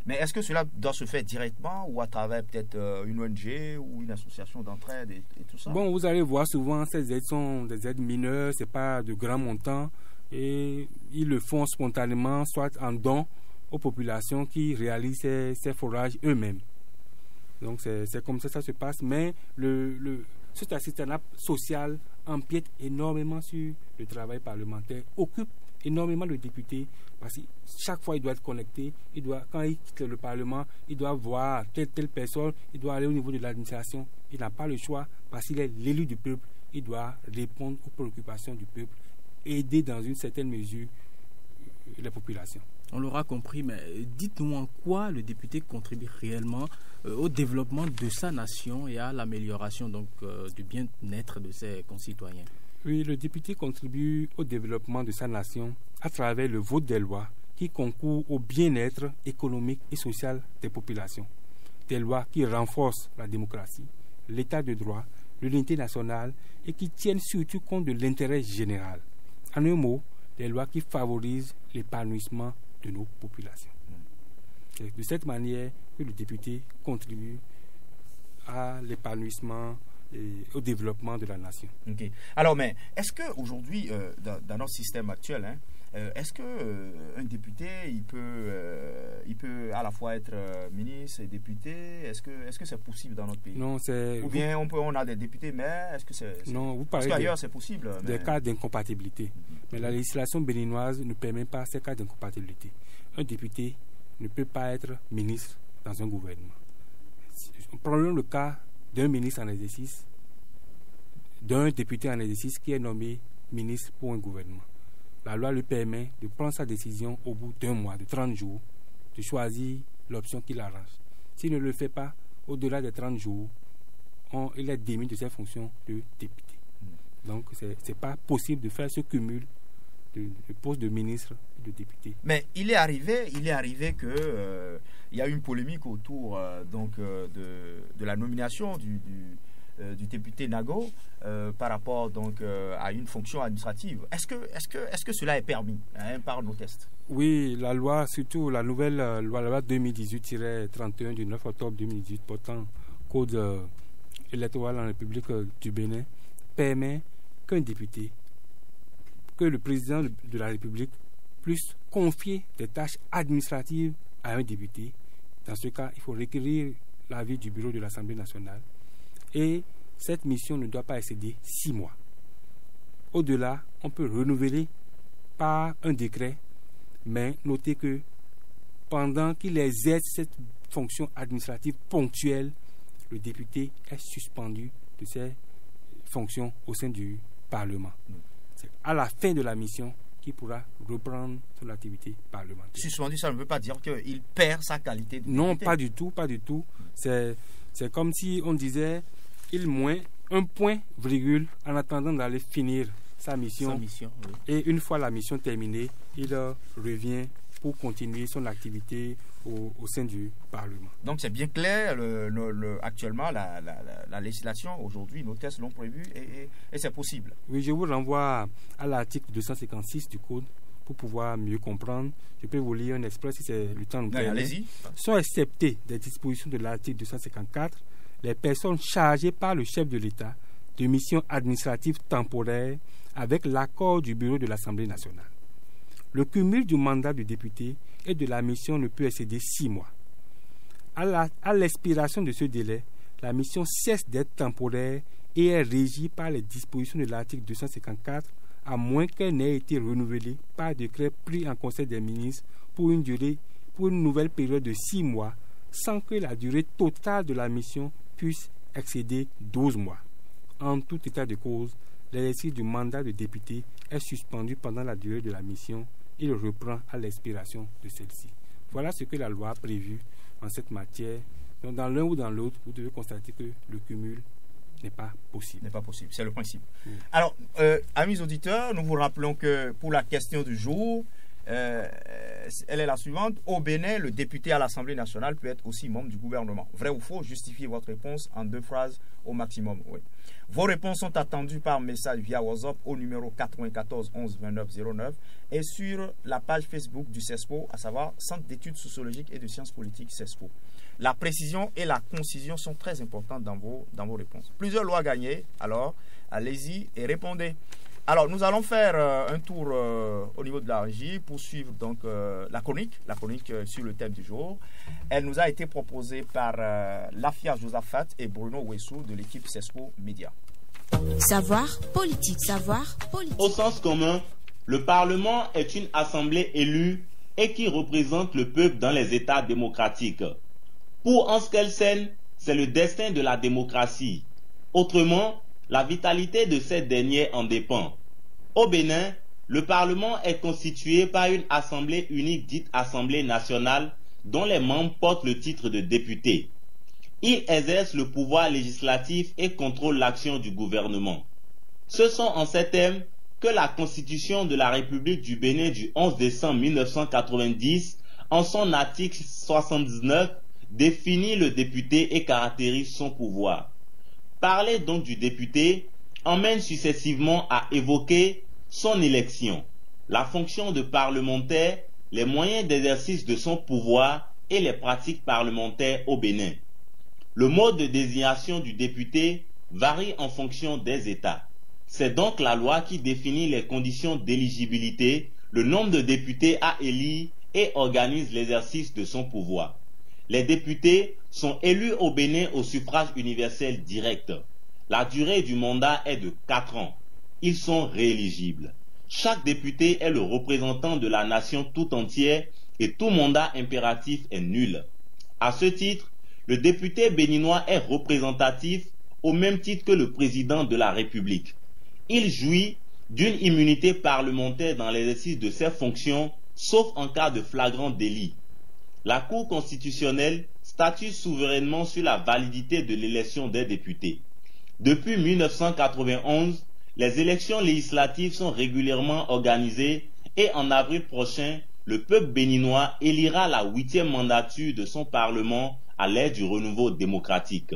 Mais est-ce que cela doit se faire directement ou à travers peut-être une ONG ou une association d'entraide et tout ça? Bon, vous allez voir souvent ces aides sont des aides mineures, ce n'est pas de grands montants et ils le font spontanément, soit en don aux populations qui réalisent ces forages eux-mêmes. Donc c'est comme ça se passe, mais cet assistanat social empiète énormément sur le travail parlementaire, occupe énormément le député parce que chaque fois il doit être connecté, quand il quitte le Parlement, il doit voir telle personne, il doit aller au niveau de l'administration, il n'a pas le choix parce qu'il est l'élu du peuple, il doit répondre aux préoccupations du peuple, aider dans une certaine mesure les populations. On l'aura compris, mais dites-nous en quoi le député contribue réellement au développement de sa nation et à l'amélioration donc du bien-être de ses concitoyens. Oui, le député contribue au développement de sa nation à travers le vote des lois qui concourent au bien-être économique et social des populations. Des lois qui renforcent la démocratie, l'état de droit, l'unité nationale et qui tiennent surtout compte de l'intérêt général. En un mot, des lois qui favorisent l'épanouissement de nos populations. C'est de cette manière que le député contribue à l'épanouissement et au développement de la nation. Okay. Alors, mais est-ce qu'aujourd'hui, dans notre système actuel, Est-ce qu'un député, il peut à la fois être ministre et député? Est-ce que c'est possible dans notre pays? Non, c'est... Ou bien on a des députés, mais est-ce que c'est... Non, vous parlez parce qu'ailleurs, c'est possible. Des cas d'incompatibilité. Mais la législation béninoise ne permet pas ces cas d'incompatibilité. Un député ne peut pas être ministre dans un gouvernement. Prenons le cas d'un ministre en exercice, d'un député en exercice qui est nommé ministre pour un gouvernement. La loi lui permet de prendre sa décision au bout d'un mois, de 30 jours, de choisir l'option qui l'arrange. S'il ne le fait pas, au-delà des 30 jours, il est démis de ses fonctions de député. Donc, ce n'est pas possible de faire ce cumul de poste de ministre et de député. Mais il est arrivé que il y a eu une polémique autour de la nomination du député Nago par rapport à une fonction administrative. Est-ce que cela est permis par nos tests? Oui, la loi, surtout la nouvelle loi, la loi 2018-31 du 9 octobre 2018 portant code électoral en République du Bénin, permet qu'un député, que le président de la République puisse confier des tâches administratives à un député. Dans ce cas, il faut requérir l'avis du bureau de l'Assemblée nationale et cette mission ne doit pas excéder 6 mois. Au-delà, on peut renouveler par un décret, mais notez que pendant qu'il exerce cette fonction administrative ponctuelle, le député est suspendu de ses fonctions au sein du Parlement. C'est à la fin de la mission qu'il pourra reprendre son activité parlementaire. Suspendu, ça ne veut pas dire qu'il perd sa qualité de député. Non, pas du tout, pas du tout. C'est comme si on disait il moins un point, virgule, en attendant d'aller finir sa mission. Oui. Et une fois la mission terminée, il revient pour continuer son activité au sein du Parlement. Donc c'est bien clair, actuellement la législation, aujourd'hui, nos tests l'ont prévu et c'est possible. Oui, je vous renvoie à l'article 256 du Code pour pouvoir mieux comprendre. Je peux vous lire un extrait si c'est le temps nous permet. Allez-y. Sont exceptées des dispositions de l'article 254 les personnes chargées par le chef de l'État de missions administratives temporaires avec l'accord du bureau de l'Assemblée nationale. Le cumul du mandat du député et de la mission ne peut excéder 6 mois. À l'expiration de ce délai, la mission cesse d'être temporaire et est régie par les dispositions de l'article 254 à moins qu'elle n'ait été renouvelée par décret pris en Conseil des ministres pour une nouvelle période de 6 mois sans que la durée totale de la mission puisse excéder 12 mois. En tout état de cause, l'exercice du mandat de député est suspendu pendant la durée de la mission. Il reprend à l'expiration de celle-ci. Voilà ce que la loi a prévu en cette matière. Donc, dans l'un ou dans l'autre, vous devez constater que le cumul n'est pas possible. N'est pas possible, c'est le principe. Oui. Alors, amis auditeurs, nous vous rappelons que pour la question du jour, elle est la suivante. Au Bénin, le député à l'Assemblée nationale peut être aussi membre du gouvernement. Vrai ou faux? Justifiez votre réponse en 2 phrases au maximum. Oui. Vos réponses sont attendues par message via WhatsApp au numéro 94 11 29 09 et sur la page Facebook du CESPO, à savoir Centre d'études sociologiques et de sciences politiques CESPO. La précision et la concision sont très importantes dans vos réponses. Plusieurs lois gagnées, alors allez-y et répondez. Alors, nous allons faire un tour au niveau de la régie pour suivre donc la chronique sur le thème du jour. Elle nous a été proposée par Lafia Josaphat et Bruno Wessou de l'équipe CESPO Média. Savoir politique, savoir politique. Au sens commun, le Parlement est une assemblée élue et qui représente le peuple dans les États démocratiques. Pour Hans Kelsen, c'est le destin de la démocratie. Autrement, la vitalité de cette dernière en dépend. Au Bénin, le Parlement est constitué par une assemblée unique dite Assemblée nationale dont les membres portent le titre de député. Ils exercent le pouvoir législatif et contrôlent l'action du gouvernement. Ce sont en ces termes que la Constitution de la République du Bénin du 11 décembre 1990, en son article 79, définit le député et caractérise son pouvoir. Parler donc du député emmène successivement à évoquer son élection, la fonction de parlementaire, les moyens d'exercice de son pouvoir et les pratiques parlementaires au Bénin. Le mode de désignation du député varie en fonction des États. C'est donc la loi qui définit les conditions d'éligibilité le nombre de députés à élire et organise l'exercice de son pouvoir. Les députés sont élus au Bénin au suffrage universel direct. La durée du mandat est de 4 ans. Ils sont rééligibles. Chaque député est le représentant de la nation tout entière et tout mandat impératif est nul. À ce titre, le député béninois est représentatif au même titre que le président de la République. Il jouit d'une immunité parlementaire dans l'exercice de ses fonctions, sauf en cas de flagrant délit. La Cour constitutionnelle statue souverainement sur la validité de l'élection des députés. Depuis 1991, les élections législatives sont régulièrement organisées et en avril prochain, le peuple béninois élira la 8e mandature de son Parlement à l'ère du renouveau démocratique.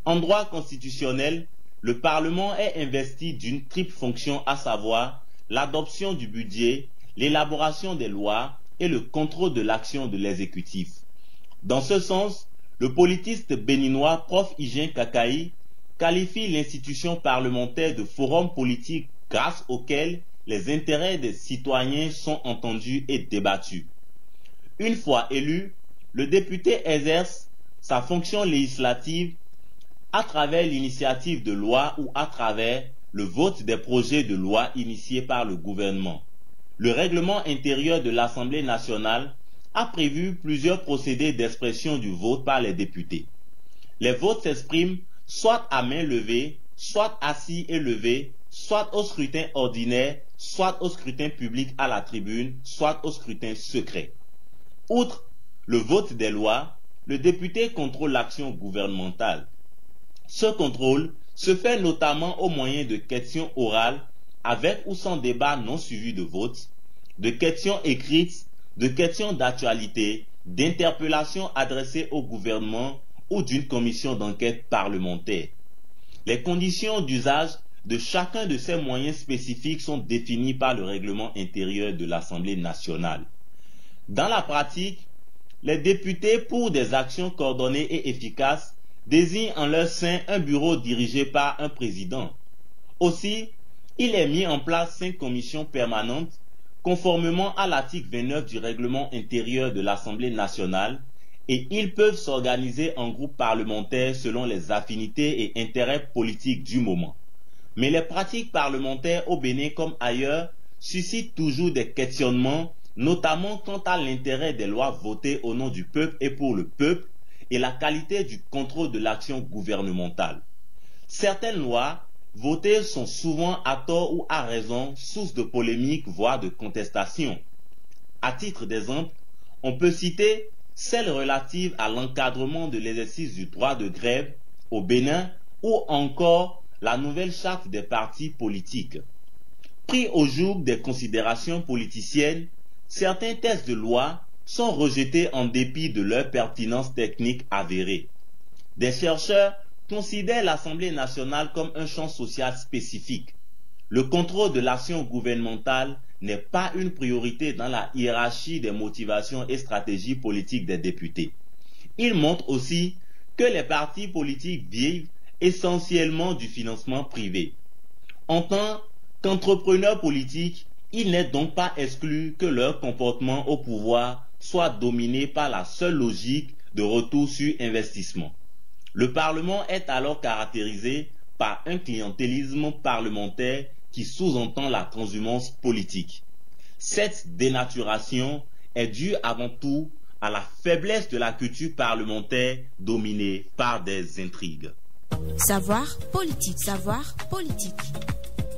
En droit constitutionnel, le Parlement est investi d'une triple fonction, à savoir l'adoption du budget, l'élaboration des lois et le contrôle de l'action de l'exécutif. Dans ce sens, le politiste béninois Prof. Hygien Kakaï qualifie l'institution parlementaire de forum politique grâce auquel les intérêts des citoyens sont entendus et débattus. Une fois élu, le député exerce sa fonction législative à travers l'initiative de loi ou à travers le vote des projets de loi initiés par le gouvernement. Le règlement intérieur de l'Assemblée nationale a prévu plusieurs procédés d'expression du vote par les députés. Les votes s'expriment soit à main levée, soit assis et levé, soit au scrutin ordinaire, soit au scrutin public à la tribune, soit au scrutin secret. Outre le vote des lois, le député contrôle l'action gouvernementale. Ce contrôle se fait notamment au moyen de questions orales avec ou sans débat non suivi de vote, de questions écrites, de questions d'actualité, d'interpellations adressées au gouvernement ou d'une commission d'enquête parlementaire. Les conditions d'usage de chacun de ces moyens spécifiques sont définies par le règlement intérieur de l'Assemblée nationale. Dans la pratique, les députés, pour des actions coordonnées et efficaces, désignent en leur sein un bureau dirigé par un président. Aussi, il est mis en place 5 commissions permanentes, conformément à l'article 29 du règlement intérieur de l'Assemblée nationale, et ils peuvent s'organiser en groupes parlementaires selon les affinités et intérêts politiques du moment. Mais les pratiques parlementaires au Bénin comme ailleurs suscitent toujours des questionnements, notamment quant à l'intérêt des lois votées au nom du peuple et pour le peuple, et la qualité du contrôle de l'action gouvernementale. Certaines lois votées sont souvent à tort ou à raison source de polémiques, voire de contestation. À titre d'exemple, on peut citer celle relative à l'encadrement de l'exercice du droit de grève au Bénin ou encore la nouvelle charte des partis politiques. Pris au joug des considérations politiciennes, certains textes de loi sont rejetés en dépit de leur pertinence technique avérée. Des chercheurs considèrent l'Assemblée nationale comme un champ social spécifique. Le contrôle de l'action gouvernementale n'est pas une priorité dans la hiérarchie des motivations et stratégies politiques des députés. Il montre aussi que les partis politiques vivent essentiellement du financement privé. En tant qu'entrepreneurs politiques, il n'est donc pas exclu que leur comportement au pouvoir soit dominé par la seule logique de retour sur investissement. Le Parlement est alors caractérisé par un clientélisme parlementaire qui sous-entend la transhumance politique. Cette dénaturation est due avant tout à la faiblesse de la culture parlementaire dominée par des intrigues. Savoir politique, savoir politique.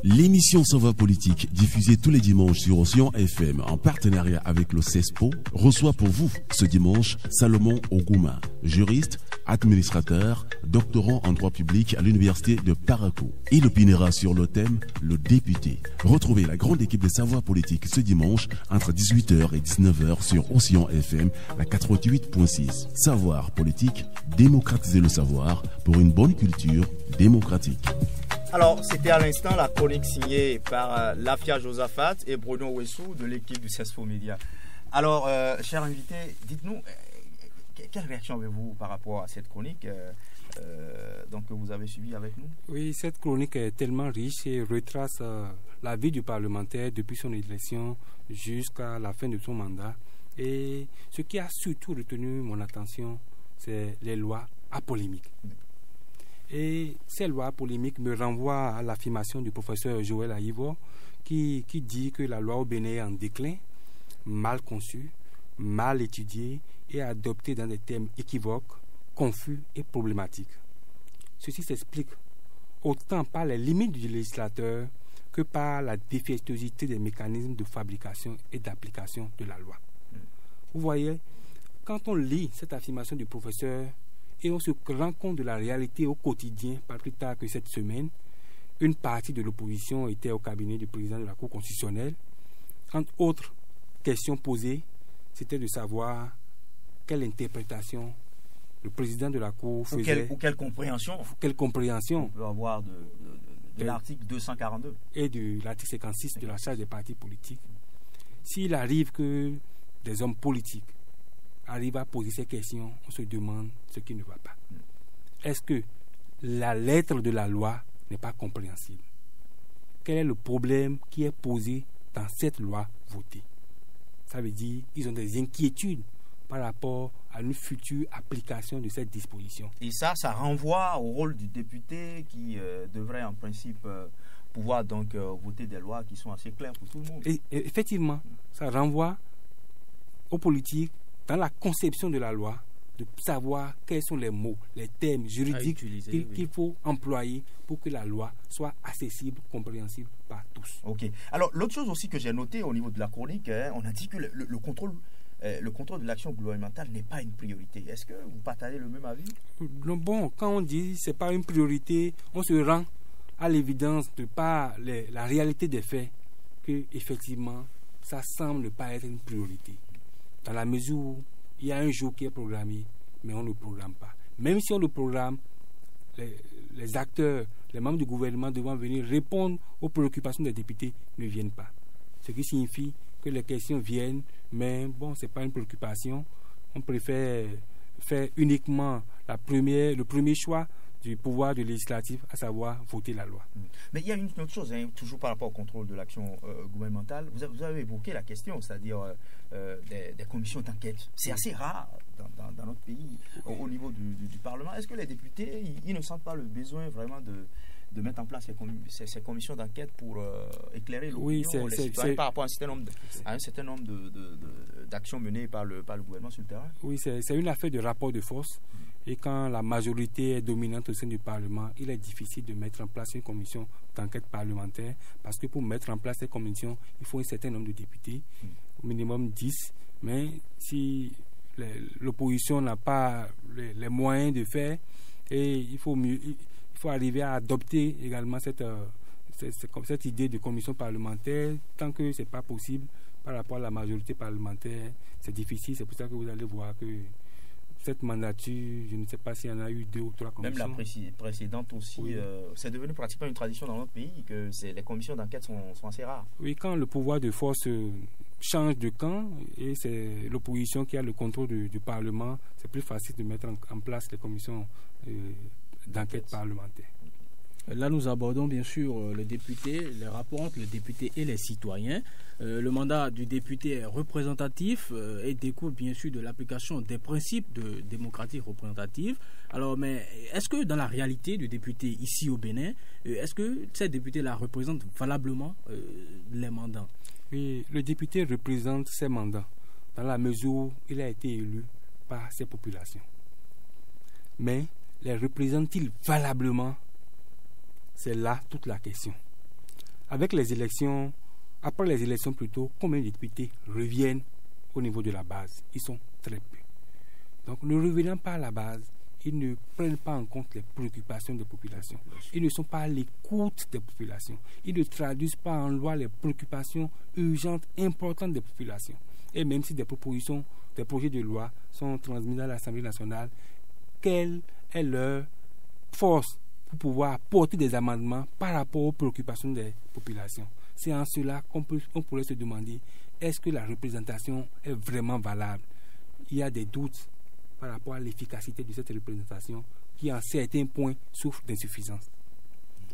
L'émission Savoir politique, diffusée tous les dimanches sur Océan FM en partenariat avec le CESPO, reçoit pour vous ce dimanche Salomon Ogouma, juriste, administrateur, doctorant en droit public à l'université de Parakou. Il opinera sur le thème « Le député ». Retrouvez la grande équipe de Savoir politique ce dimanche entre 18h et 19h sur Océan FM à 88.6. Savoir politique, démocratiser le savoir pour une bonne culture démocratique. Alors, c'était à l'instant la chronique signée par Lafia Josaphat et Bruno Wessou de l'équipe du CESPO Média. Alors, chers invités, dites-nous, quelle réaction avez-vous par rapport à cette chronique donc, que vous avez suivie avec nous? Oui, cette chronique est tellement riche et retrace la vie du parlementaire depuis son élection jusqu'à la fin de son mandat. Et ce qui a surtout retenu mon attention, c'est les lois à polémique. Et ces lois polémiques me renvoient à l'affirmation du professeur Joël Aïvo qui dit que la loi au Bénin est en déclin, mal conçue, mal étudiée et adoptée dans des termes équivoques, confus et problématiques. Ceci s'explique autant par les limites du législateur que par la défectuosité des mécanismes de fabrication et d'application de la loi. Vous voyez, quand on lit cette affirmation du professeur et on se rend compte de la réalité au quotidien, pas plus tard que cette semaine, une partie de l'opposition était au cabinet du président de la Cour constitutionnelle. Entre autres questions posées, c'était de savoir quelle interprétation le président de la Cour faisait. Ou quelle compréhension on peut avoir de l'article 242 et de l'article 56 de la Charte des partis politiques. S'il arrive que des hommes politiques arrivent à poser ces questions, on se demande ce qui ne va pas. Est-ce que la lettre de la loi n'est pas compréhensible? Quel est le problème qui est posé dans cette loi votée? Ça veut dire qu'ils ont des inquiétudes par rapport à une future application de cette disposition. Et ça renvoie au rôle du député qui devrait en principe pouvoir donc voter des lois qui sont assez claires pour tout le monde. Et effectivement, ça renvoie aux politiques dans la conception de la loi, de savoir quels sont les mots, les termes juridiques qu'il faut employer pour que la loi soit accessible, compréhensible par tous. Ok. Alors, l'autre chose aussi que j'ai noté au niveau de la chronique, on a dit que le contrôle de l'action gouvernementale n'est pas une priorité. Est-ce que vous partagez le même avis? Bon, quand on dit c'est pas une priorité, on se rend à l'évidence de par la réalité des faits que effectivement ça semble pas être une priorité. Dans la mesure où il y a un jour qui est programmé, mais on ne le programme pas. Même si on le programme, les acteurs, les membres du gouvernement devant venir répondre aux préoccupations des députés ne viennent pas. Ce qui signifie que les questions viennent, mais bon, ce n'est pas une préoccupation. On préfère faire uniquement le premier choix du pouvoir du législatif, à savoir voter la loi. Mais il y a une autre chose, toujours par rapport au contrôle de l'action gouvernementale. Vous avez évoqué la question, c'est-à-dire des commissions d'enquête. C'est assez rare dans notre pays, au niveau du Parlement. Est-ce que les députés, ils ne sentent pas le besoin vraiment de mettre en place ces commissions d'enquête pour éclairer l'opinion, les citoyens par rapport à un certain nombre d'actions menées par le gouvernement sur le terrain? Oui, c'est une affaire de rapport de force. Et quand la majorité est dominante au sein du Parlement, il est difficile de mettre en place une commission d'enquête parlementaire parce que pour mettre en place cette commission, il faut un certain nombre de députés, au minimum 10. Mais si l'opposition n'a pas les moyens de faire, et il faut arriver à adopter également cette idée de commission parlementaire. Tant que ce n'est pas possible par rapport à la majorité parlementaire, c'est difficile. C'est pour ça que vous allez voir que cette mandature, je ne sais pas s'il y en a eu 2 ou 3 commissions. Même la précédente aussi, oui. C'est devenu pratiquement une tradition dans notre pays que les commissions d'enquête sont assez rares. Oui, quand le pouvoir de force change de camp et c'est l'opposition qui a le contrôle du Parlement, c'est plus facile de mettre en place les commissions d'enquête parlementaire. Là, nous abordons bien sûr les députés, les rapports entre les députés et les citoyens. Le mandat du député est représentatif et découle bien sûr de l'application des principes de démocratie représentative. Alors, mais est-ce que dans la réalité du député ici au Bénin, est-ce que ces députés-là représentent valablement les mandats? Oui, le député représente ses mandats dans la mesure où il a été élu par ses populations. Mais les représente-t-il valablement? C'est là toute la question. Après les élections plutôt, combien de députés reviennent au niveau de la base? Ils sont très peu. Donc, ne revenant pas à la base, ils ne prennent pas en compte les préoccupations des populations. Ils ne sont pas à l'écoute des populations. Ils ne traduisent pas en loi les préoccupations urgentes, importantes des populations. Et même si des projets de loi sont transmis à l'Assemblée nationale, quelle est leur force pour pouvoir apporter des amendements par rapport aux préoccupations des populations? C'est en cela qu'on pourrait se demander, est-ce que la représentation est vraiment valable? Il y a des doutes par rapport à l'efficacité de cette représentation qui, en certains points, souffre d'insuffisance.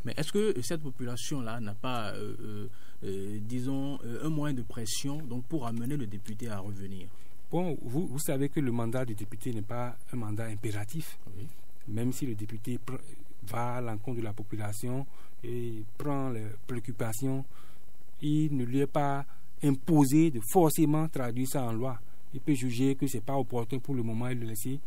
Mais est-ce que cette population-là n'a pas, disons, un moyen de pression donc, pour amener le député à revenir? Bon, vous savez que le mandat du député n'est pas un mandat impératif. Oui. Même si le député va à l'encontre de la population et prend les préoccupations, il ne lui est pas imposé de forcément traduire ça en loi. Il peut juger que ce n'est pas opportun pour le moment et le laisser.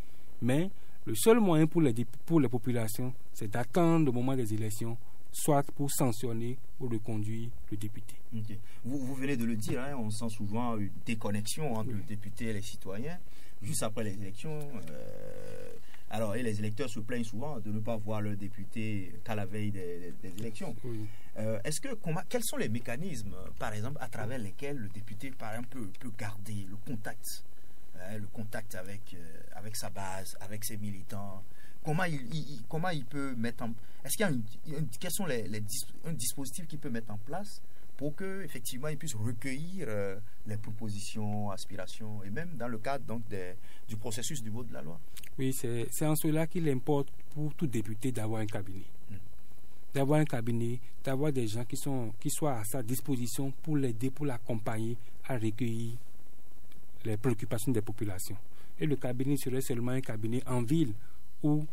Mais le seul moyen pour les populations, c'est d'attendre le moment des élections, soit pour sanctionner ou reconduire le député. Okay. Vous venez de le dire, hein, on sent souvent une déconnexion entre le député et les citoyens. Juste après les élections, alors, et les électeurs se plaignent souvent de ne pas voir leur député qu'à la veille des élections. Oui. Quels sont les mécanismes, par exemple, à travers lesquels le député, par exemple, peut garder le contact avec sa base, avec ses militants? Comment il peut mettre en... Est-ce qu'il y a quels sont un dispositif qu'il peut mettre en place pour qu'effectivement il puisse recueillir les propositions, aspirations, et même dans le cadre donc, du processus du vote de la loi? Oui, c'est en cela qu'il importe pour tout député d'avoir un cabinet. D'avoir un cabinet, d'avoir des gens qui soient à sa disposition pour l'aider, pour l'accompagner à recueillir les préoccupations des populations. Et le cabinet serait seulement un cabinet en ville ou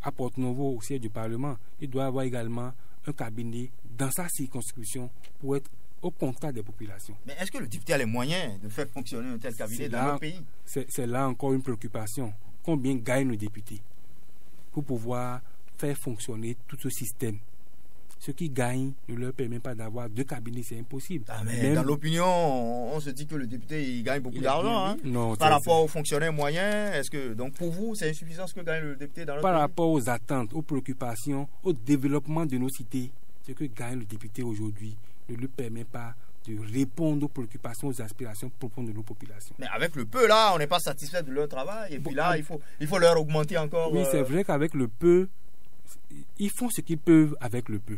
à Porto-Novo, au siège du Parlement. Il doit avoir également un cabinet dans sa circonscription pour être au contact des populations. Mais est-ce que le député a les moyens de faire fonctionner un tel cabinet dans le pays? C'est là encore une préoccupation. Combien gagne le député pour pouvoir faire fonctionner tout ce système? Ceux qui gagnent ne leur permet pas d'avoir deux cabinets, c'est impossible. Mais dans l'opinion, on se dit que le député il gagne beaucoup d'argent. Hein? Non, par rapport aux fonctionnaires moyens, est-ce que donc pour vous c'est insuffisant ce que gagne le député dans le pays? Par rapport aux attentes, aux préoccupations, au développement de nos cités, ce que gagne le député aujourd'hui ne lui permet pas de répondre aux préoccupations, aux aspirations profondes de nos populations. Mais avec le peu là, on n'est pas satisfait de leur travail et puis là il faut leur augmenter encore. Oui, c'est vrai qu'avec le peu, ils font ce qu'ils peuvent avec le peu.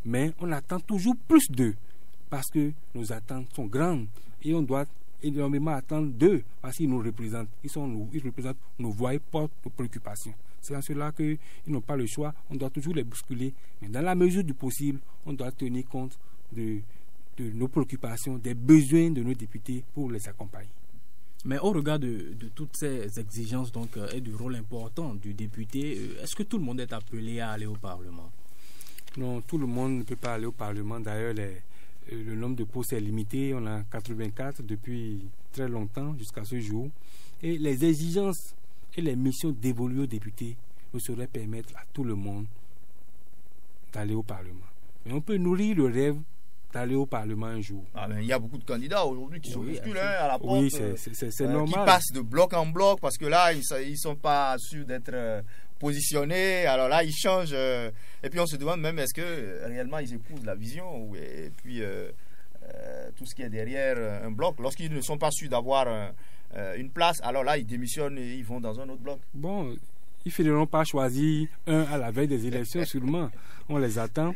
Mais on attend toujours plus d'eux parce que nos attentes sont grandes et on doit énormément attendre d'eux parce qu'ils nous représentent. Ils représentent nos voix et portent nos préoccupations. C'est en cela qu'ils n'ont pas le choix. On doit toujours les bousculer. Mais dans la mesure du possible, on doit tenir compte de nos préoccupations, des besoins de nos députés pour les accompagner. Mais au regard de toutes ces exigences donc, et du rôle important du député, est-ce que tout le monde est appelé à aller au Parlement? Non, tout le monde ne peut pas aller au Parlement. D'ailleurs, le nombre de postes est limité. On a 84 depuis très longtemps jusqu'à ce jour. Et les exigences et les missions dévolues aux députés ne sauraient permettre à tout le monde d'aller au Parlement. Mais on peut nourrir le rêve d'aller au Parlement un jour. Il y a beaucoup de candidats aujourd'hui qui se bousculent à la porte. Oui, c'est normal. Qui passent de bloc en bloc parce que là, ils ne sont pas sûrs d'être positionnés. Alors là, ils changent. Et puis on se demande même est-ce que réellement ils épousent la vision et puis tout ce qui est derrière un bloc. Lorsqu'ils ne sont pas sûrs d'avoir une place, alors là, ils démissionnent et ils vont dans un autre bloc. Bon, ils ne finiront pas choisir un à la veille des élections, sûrement. On les attend.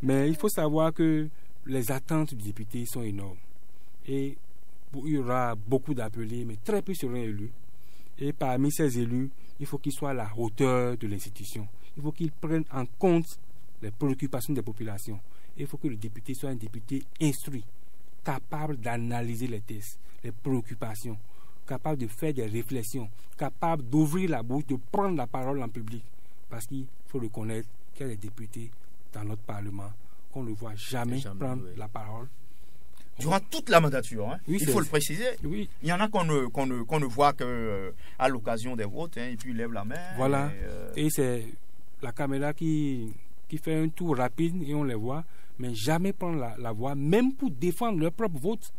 Mais il faut savoir que les attentes du député sont énormes. Et il y aura beaucoup d'appelés, mais très peu seront élus. Et parmi ces élus, il faut qu'ils soient à la hauteur de l'institution. Il faut qu'ils prennent en compte les préoccupations des populations. Et il faut que le député soit un député instruit, capable d'analyser les textes, les préoccupations, capable de faire des réflexions, capable d'ouvrir la bouche, de prendre la parole en public. Parce qu'il faut reconnaître qu'il y a des députés dans notre Parlement qu'on ne voit jamais prendre la parole. Durant toute la mandature, hein. Oui, il faut le préciser. Oui. Il y en a qu'on ne voit qu'à l'occasion des votes, hein, et puis ils lèvent la main. Voilà. Et c'est la caméra qui fait un tour rapide et on les voit, mais jamais prendre la voix, même pour défendre leur propre vote.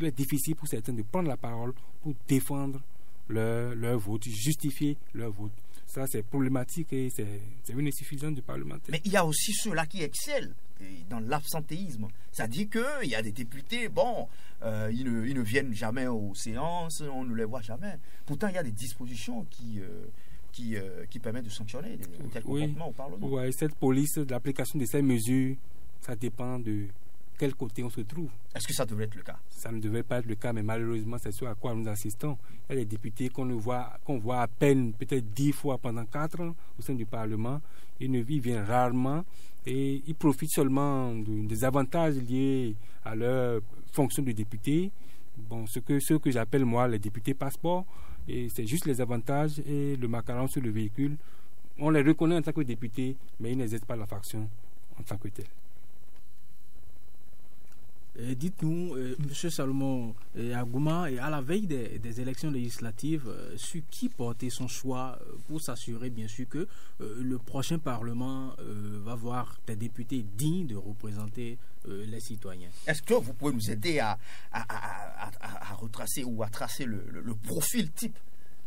Il est difficile pour certains de prendre la parole pour défendre leur vote, justifier leur vote. Ça, c'est problématique et c'est une insuffisance du parlementaire. Mais il y a aussi ceux-là qui excellent dans l'absentéisme. C'est-à-dire qu'il y a des députés, ils ne viennent jamais aux séances, on ne les voit jamais. Pourtant, il y a des dispositions qui permettent de sanctionner tel comportement au Parlement. Oui, cette police, l'application de ces mesures, ça dépend de quel côté on se trouve. Est-ce que ça devrait être le cas? Ça ne devrait pas être le cas, mais malheureusement, c'est ce à quoi nous assistons. Il y a des députés qu'on voit à peine, peut-être 10 fois pendant 4 ans au sein du Parlement. Ils viennent rarement et ils profitent seulement des avantages liés à leur fonction de député. Bon, ce que j'appelle moi les députés passeport, et c'est juste les avantages et le macaron sur le véhicule. On les reconnaît en tant que députés, mais ils n'exercent pas la fonction en tant que telle. Dites-nous, M. Salomon Agouma, à la veille des élections législatives, sur qui porter son choix pour s'assurer bien sûr que le prochain Parlement va voir des députés dignes de représenter les citoyens. Est-ce que vous pouvez nous aider à retracer ou à tracer le profil type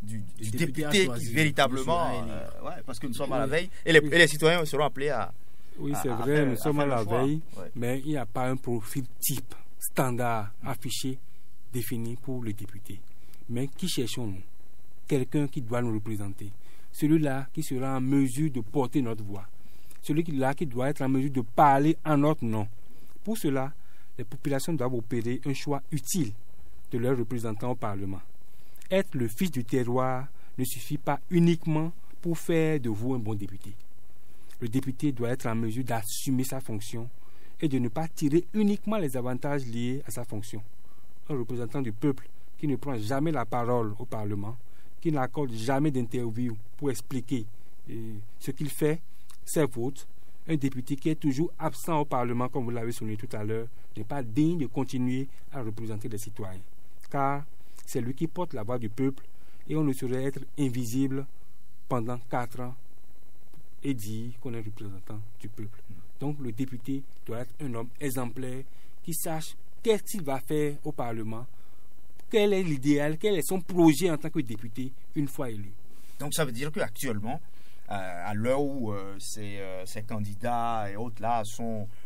du député qui véritablement... parce que nous sommes à la veille et les citoyens seront appelés à... Oui, c'est vrai, nous sommes à la veille, mais il n'y a pas un profil type, standard, affiché, défini pour le député. Mais qui cherchons-nous? Quelqu'un qui doit nous représenter. Celui-là qui sera en mesure de porter notre voix. Celui-là qui doit être en mesure de parler en notre nom. Pour cela, les populations doivent opérer un choix utile de leurs représentants au Parlement. Être le fils du terroir ne suffit pas uniquement pour faire de vous un bon député. Le député doit être en mesure d'assumer sa fonction et de ne pas tirer uniquement les avantages liés à sa fonction. Un représentant du peuple qui ne prend jamais la parole au Parlement, qui n'accorde jamais d'interview pour expliquer ce qu'il fait, ses votes, un député qui est toujours absent au Parlement, comme vous l'avez souligné tout à l'heure, n'est pas digne de continuer à représenter les citoyens. Car c'est lui qui porte la voix du peuple et on ne saurait être invisible pendant 4 ans et dire qu'on est représentant du peuple. Donc le député doit être un homme exemplaire qui sache qu'est-ce qu'il va faire au Parlement, quel est l'idéal, quel est son projet en tant que député une fois élu. Donc ça veut dire qu'actuellement, à l'heure où ces candidats et autres là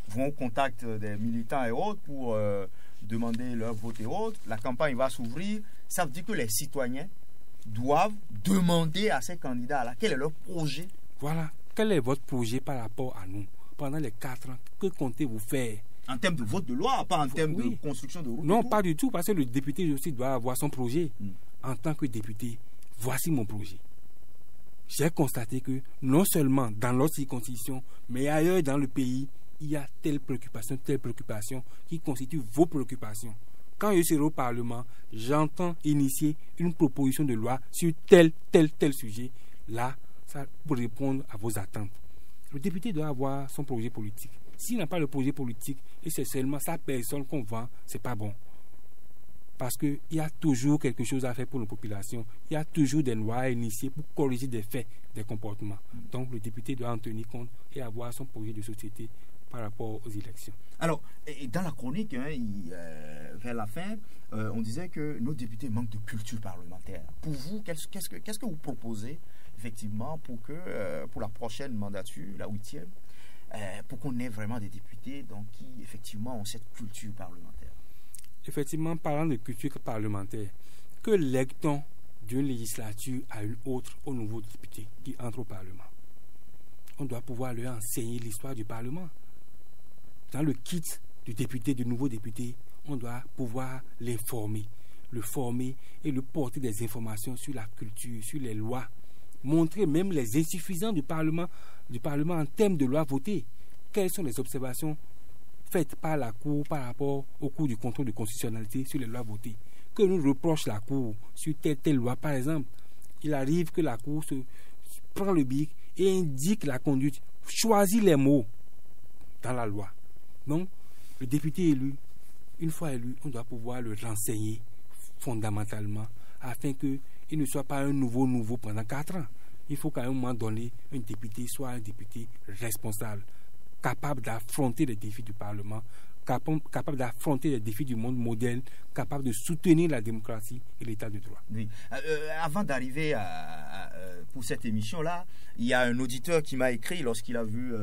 vont au contact des militants et autres pour demander leur vote et autres, la campagne va s'ouvrir. Ça veut dire que les citoyens doivent demander à ces candidats-là quel est leur projet. Voilà. Quel est votre projet par rapport à nous? Pendant les 4 ans, que comptez-vous faire? En termes de vote de loi, pas en termes de construction de route? Non, pas du tout, parce que le député aussi doit avoir son projet. En tant que député, voici mon projet. J'ai constaté que non seulement dans notre circonscription, mais ailleurs dans le pays, il y a telle préoccupation qui constitue vos préoccupations. Quand je serai au Parlement, j'entends initier une proposition de loi sur tel sujet. Là, ça pour répondre à vos attentes. Le député doit avoir son projet politique. S'il n'a pas le projet politique et c'est seulement sa personne qu'on vend, c'est pas bon. Parce qu'il y a toujours quelque chose à faire pour nos populations. Il y a toujours des lois à initier pour corriger des faits, des comportements. Donc le député doit en tenir compte et avoir son projet de société par rapport aux élections. Alors, dans la chronique, vers la fin, on disait que nos députés manquent de culture parlementaire. Pour vous, qu'est-ce que vous proposez effectivement pour la prochaine mandature, la 8e, pour qu'on ait vraiment des députés donc, qui effectivement ont cette culture parlementaire? Effectivement, parlant de culture parlementaire, que lègue-t-on d'une législature à une autre aux nouveaux députés qui entrent au Parlement? On doit pouvoir leur enseigner l'histoire du Parlement. Dans le kit du nouveau député, on doit pouvoir l'informer, le former et le porter des informations sur la culture, sur les lois, montrer même les insuffisants du Parlement en termes de lois votées. Quelles sont les observations faites par la Cour par rapport au cours du contrôle de constitutionnalité sur les lois votées? Que nous reproche la Cour sur telle loi, par exemple? Il arrive que la Cour se prend le bic et indique la conduite, choisit les mots dans la loi. Donc, le député élu, une fois élu, on doit pouvoir le renseigner fondamentalement afin qu'il ne soit pas un nouveau pendant 4 ans. Il faut qu'à un moment donné, un député soit un député responsable, capable d'affronter les défis du Parlement, capable d'affronter les défis du monde moderne, capable de soutenir la démocratie et l'état de droit. Oui. Avant d'arriver pour cette émission-là, il y a un auditeur qui m'a écrit lorsqu'il a vu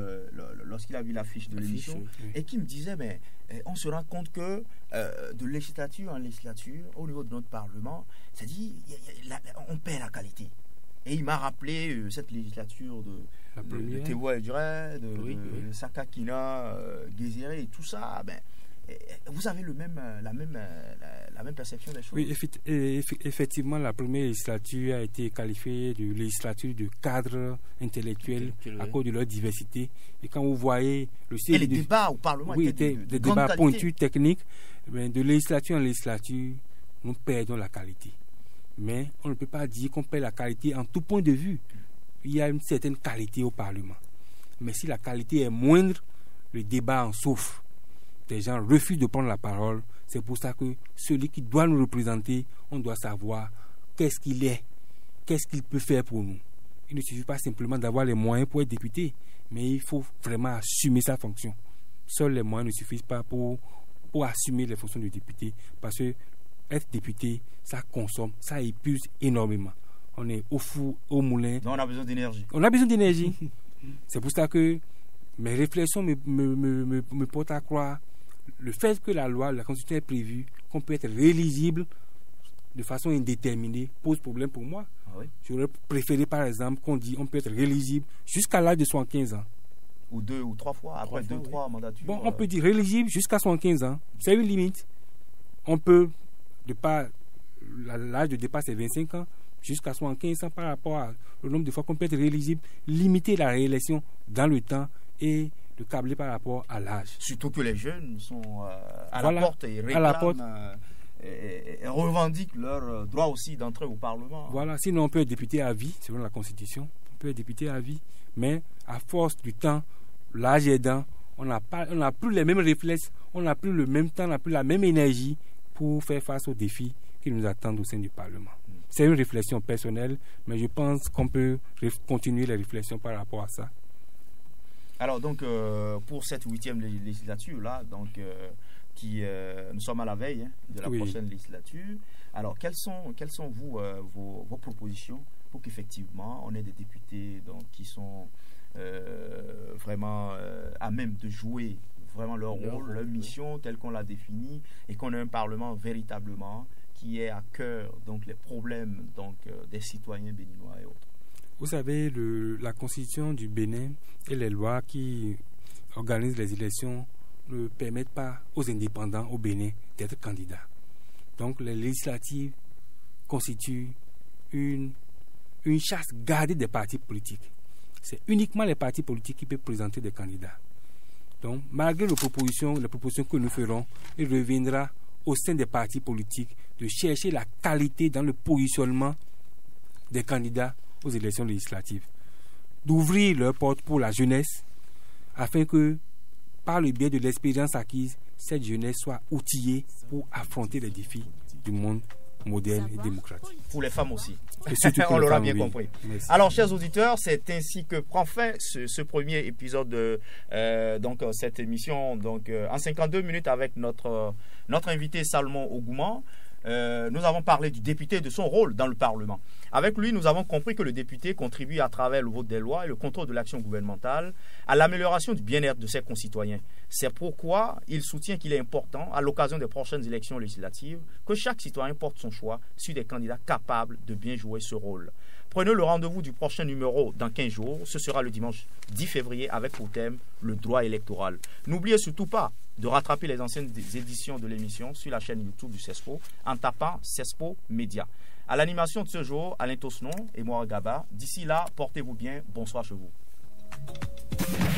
l'affiche de l'émission et qui me disait mais on se rend compte que de législature en législature, au niveau de notre Parlement, c'est-à-dire on perd la qualité. Et il m'a rappelé cette législature de Théo Eduré, de Sakakina, Gézéré et tout ça. Vous avez la même perception des choses? Oui, effectivement, la première législature a été qualifiée de législature de cadre intellectuel à cause de leur diversité. Et quand vous voyez et les débats au Parlement étaient des débats pointus, techniques, mais de législature en législature, nous perdons la qualité. Mais on ne peut pas dire qu'on perd la qualité en tout point de vue. Il y a une certaine qualité au Parlement. Mais si la qualité est moindre, le débat en souffre. Des gens refusent de prendre la parole. C'est pour ça que celui qui doit nous représenter, on doit savoir qu'est-ce qu'il est, qu'est-ce qu'il peut faire pour nous. Il ne suffit pas simplement d'avoir les moyens pour être député, mais il faut vraiment assumer sa fonction. Seuls les moyens ne suffisent pas pour assumer les fonctions de député, parce que être député, ça consomme, ça épuise énormément. On est au four, au moulin. Donc on a besoin d'énergie. On a besoin d'énergie. C'est pour ça que mes réflexions me portent à croire le fait que la loi, la Constitution est prévue, qu'on peut être rééligible de façon indéterminée, pose problème pour moi. Ah oui? J'aurais préféré, par exemple, qu'on dit on peut être rééligible jusqu'à l'âge de 75 ans. Ou 2 ou 3 fois, après 2-3 mandatures. Bon, on peut dire rééligible jusqu'à 75 ans. C'est une limite. On peut, l'âge de départ c'est 25 ans, jusqu'à 75 ans par rapport au nombre de fois qu'on peut être rééligible, limiter la réélection dans le temps et le câbler par rapport à l'âge. Surtout que les jeunes sont à la porte et réclament et revendiquent leur droit aussi d'entrer au Parlement. Voilà, sinon on peut être député à vie, selon la Constitution. On peut être député à vie, mais à force du temps, l'âge aidant, on n'a plus les mêmes réflexes, on n'a plus le même temps, on n'a plus la même énergie pour faire face aux défis qui nous attendent au sein du Parlement. C'est une réflexion personnelle, mais je pense qu'on peut continuer les réflexions par rapport à ça. Alors donc, pour cette 8e législature-là, donc, nous sommes à la veille de la prochaine législature. Alors, quelles sont vos propositions pour qu'effectivement, on ait des députés donc, qui sont vraiment à même de jouer vraiment leur rôle, leur mission telle qu'on l'a définie, et qu'on ait un Parlement véritablement qui ait à cœur donc, les problèmes donc, des citoyens béninois et autres? Vous savez, la Constitution du Bénin et les lois qui organisent les élections ne permettent pas aux indépendants au Bénin d'être candidats. Donc les législatives constituent une chasse gardée des partis politiques. C'est uniquement les partis politiques qui peuvent présenter des candidats. Donc malgré les propositions que nous ferons, il reviendra au sein des partis politiques de chercher la qualité dans le positionnement des candidats aux élections législatives, d'ouvrir leurs portes pour la jeunesse, afin que, par le biais de l'expérience acquise, cette jeunesse soit outillée pour affronter les défis du monde moderne et démocratique. Pour les femmes aussi. On l'aura bien compris. Merci. Alors, chers auditeurs, c'est ainsi que prend fin ce premier épisode de cette émission en 52 minutes avec notre invité Salomon Ogouman. Nous avons parlé du député et de son rôle dans le Parlement. Avec lui, nous avons compris que le député contribue à travers le vote des lois et le contrôle de l'action gouvernementale à l'amélioration du bien-être de ses concitoyens. C'est pourquoi il soutient qu'il est important, à l'occasion des prochaines élections législatives, que chaque citoyen porte son choix sur des candidats capables de bien jouer ce rôle. Prenez le rendez-vous du prochain numéro dans 15 jours. Ce sera le dimanche 10 février avec pour thème le droit électoral. N'oubliez surtout pas de rattraper les anciennes éditions de l'émission sur la chaîne YouTube du CESPO en tapant CESPO Média. À l'animation de ce jour, Alain Tosnon et moi Gaba. D'ici là, portez-vous bien. Bonsoir chez vous.